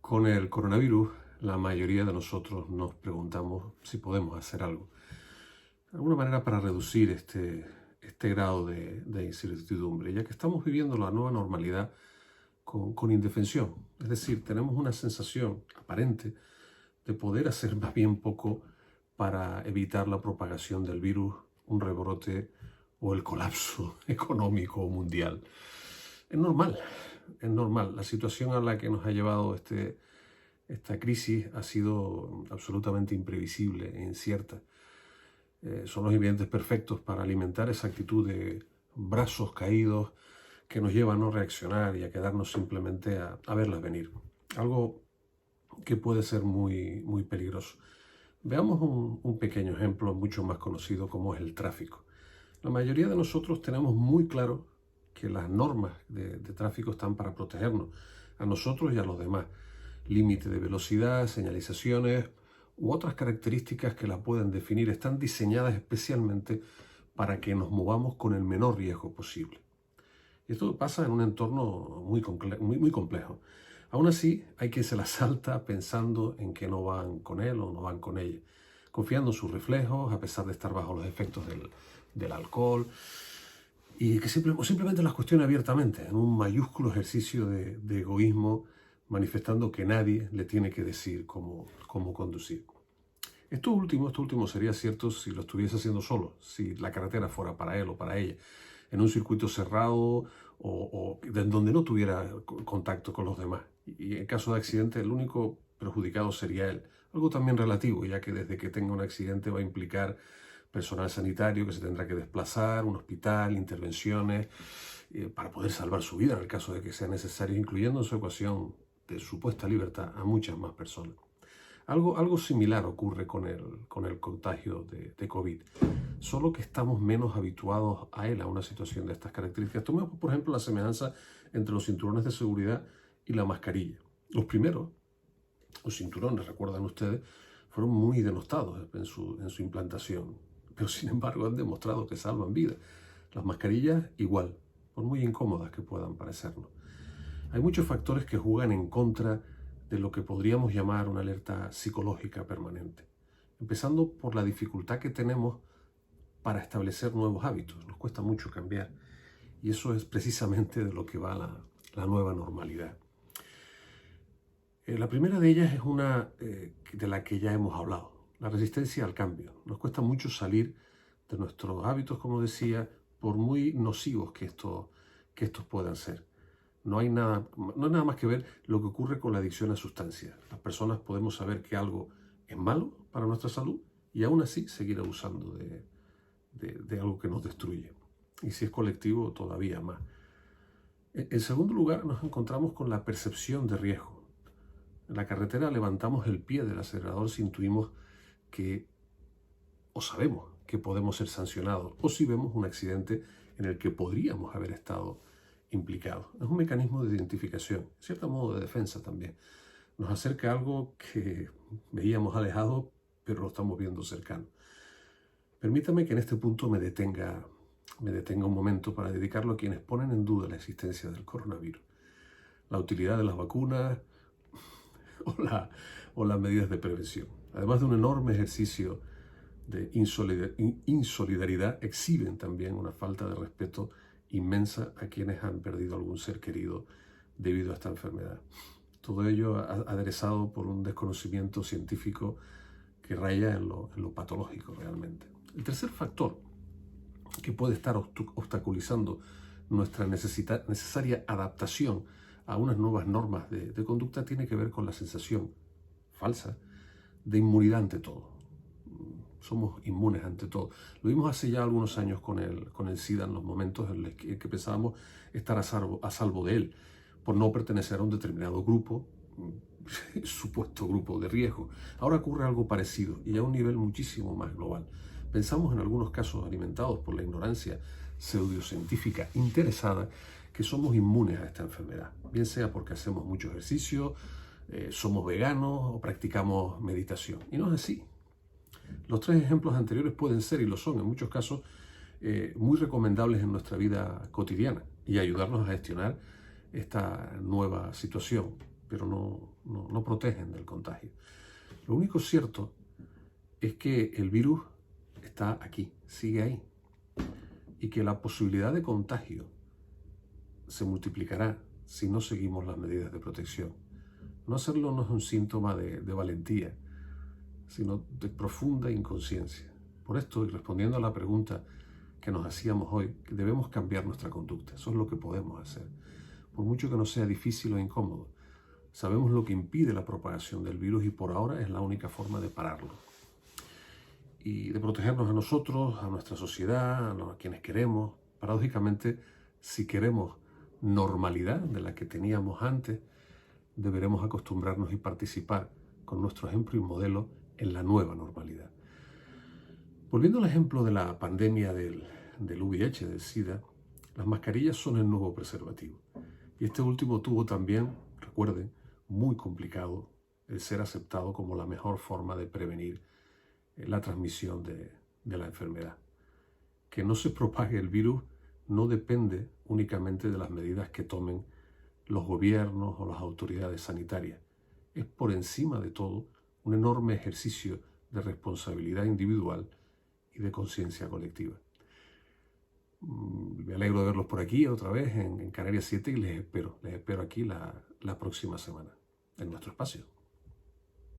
Con el coronavirus, la mayoría de nosotros nos preguntamos si podemos hacer algo. De alguna manera para reducir este grado de incertidumbre, ya que estamos viviendo la nueva normalidad con indefensión. Es decir, tenemos una sensación aparente de poder hacer más bien poco para evitar la propagación del virus, un rebrote o el colapso económico mundial. Es normal, es normal. La situación a la que nos ha llevado esta crisis ha sido absolutamente imprevisible e incierta. Son los ingredientes perfectos para alimentar esa actitud de brazos caídos que nos lleva a no reaccionar y a quedarnos simplemente a verlas venir. Algo que puede ser muy, muy peligroso. Veamos un pequeño ejemplo mucho más conocido como es el tráfico. La mayoría de nosotros tenemos muy claro que las normas de tráfico están para protegernos a nosotros y a los demás. Límite de velocidad, señalizaciones u otras características que la pueden definir están diseñadas especialmente para que nos movamos con el menor riesgo posible. Y esto pasa en un entorno muy complejo. Aún así, hay quien se la salta pensando en que no van con él o no van con ella, confiando en sus reflejos a pesar de estar bajo los efectos del alcohol, y que simplemente las cuestiona abiertamente, en un mayúsculo ejercicio de egoísmo, manifestando que nadie le tiene que decir cómo conducir. Esto último sería cierto si lo estuviese haciendo solo, si la carretera fuera para él o para ella, en un circuito cerrado o donde no tuviera contacto con los demás. Y en caso de accidente, el único perjudicado sería él. Algo también relativo, ya que desde que tenga un accidente va a implicar personal sanitario que se tendrá que desplazar, un hospital, intervenciones, para poder salvar su vida en el caso de que sea necesario, incluyendo en su ecuación de supuesta libertad a muchas más personas. Algo similar ocurre con el contagio de COVID, solo que estamos menos habituados a él, a una situación de estas características. Tomemos, por ejemplo, la semejanza entre los cinturones de seguridad y la mascarilla. Los primeros, los cinturones, recuerdan ustedes, fueron muy denostados en su implantación, pero sin embargo han demostrado que salvan vidas. Las mascarillas igual, por muy incómodas que puedan parecernos. Hay muchos factores que juegan en contra de lo que podríamos llamar una alerta psicológica permanente, empezando por la dificultad que tenemos para establecer nuevos hábitos. Nos cuesta mucho cambiar y eso es precisamente de lo que va la nueva normalidad. La primera de ellas es una de la que ya hemos hablado, la resistencia al cambio. Nos cuesta mucho salir de nuestros hábitos, como decía, por muy nocivos que estos puedan ser. No hay nada más que ver lo que ocurre con la adicción a sustancias. Las personas podemos saber que algo es malo para nuestra salud y aún así seguir abusando de algo que nos destruye. Y si es colectivo, todavía más. En segundo lugar, nos encontramos con la percepción de riesgo. En la carretera levantamos el pie del acelerador si intuimos que, o sabemos que podemos ser sancionados, o si vemos un accidente en el que podríamos haber estado implicados. Es un mecanismo de identificación, en cierto modo de defensa también. Nos acerca a algo que veíamos alejado, pero lo estamos viendo cercano. Permítame que en este punto me detenga un momento para dedicarlo a quienes ponen en duda la existencia del coronavirus, la utilidad de las vacunas o las medidas de prevención. Además de un enorme ejercicio de insolidaridad, exhiben también una falta de respeto inmensa a quienes han perdido algún ser querido debido a esta enfermedad. Todo ello aderezado por un desconocimiento científico que raya en lo patológico realmente. El tercer factor que puede estar obstaculizando nuestra necesaria adaptación a unas nuevas normas de conducta tiene que ver con la sensación falsa de inmunidad ante todo. Somos inmunes ante todo. Lo vimos hace ya algunos años con el SIDA, en los momentos en los que pensábamos estar a salvo de él, por no pertenecer a un determinado grupo, supuesto grupo de riesgo. Ahora ocurre algo parecido y a un nivel muchísimo más global. Pensamos en algunos casos alimentados por la ignorancia pseudocientífica interesada que somos inmunes a esta enfermedad, bien sea porque hacemos mucho ejercicio, somos veganos o practicamos meditación. Y no es así. Los tres ejemplos anteriores pueden ser, y lo son en muchos casos, muy recomendables en nuestra vida cotidiana y ayudarnos a gestionar esta nueva situación, pero no protegen del contagio. Lo único cierto es que el virus está aquí, sigue ahí, y que la posibilidad de contagio se multiplicará si no seguimos las medidas de protección. No hacerlo no es un síntoma de valentía, sino de profunda inconsciencia. Por esto, y respondiendo a la pregunta que nos hacíamos hoy, que debemos cambiar nuestra conducta. Eso es lo que podemos hacer. Por mucho que nos sea difícil o incómodo, sabemos lo que impide la propagación del virus y por ahora es la única forma de pararlo. Y de protegernos a nosotros, a nuestra sociedad, a quienes queremos. Paradójicamente, si queremos normalidad de la que teníamos antes, deberemos acostumbrarnos y participar con nuestro ejemplo y modelo en la nueva normalidad. Volviendo al ejemplo de la pandemia del VIH, del SIDA, las mascarillas son el nuevo preservativo. Y este último tuvo también, recuerden, muy complicado el ser aceptado como la mejor forma de prevenir la transmisión de la enfermedad. Que no se propague el virus no depende únicamente de las medidas que tomen los gobiernos o las autoridades sanitarias. Es por encima de todo un enorme ejercicio de responsabilidad individual y de conciencia colectiva. Me alegro de verlos por aquí otra vez en Canarias 7 y les espero aquí la próxima semana en nuestro espacio.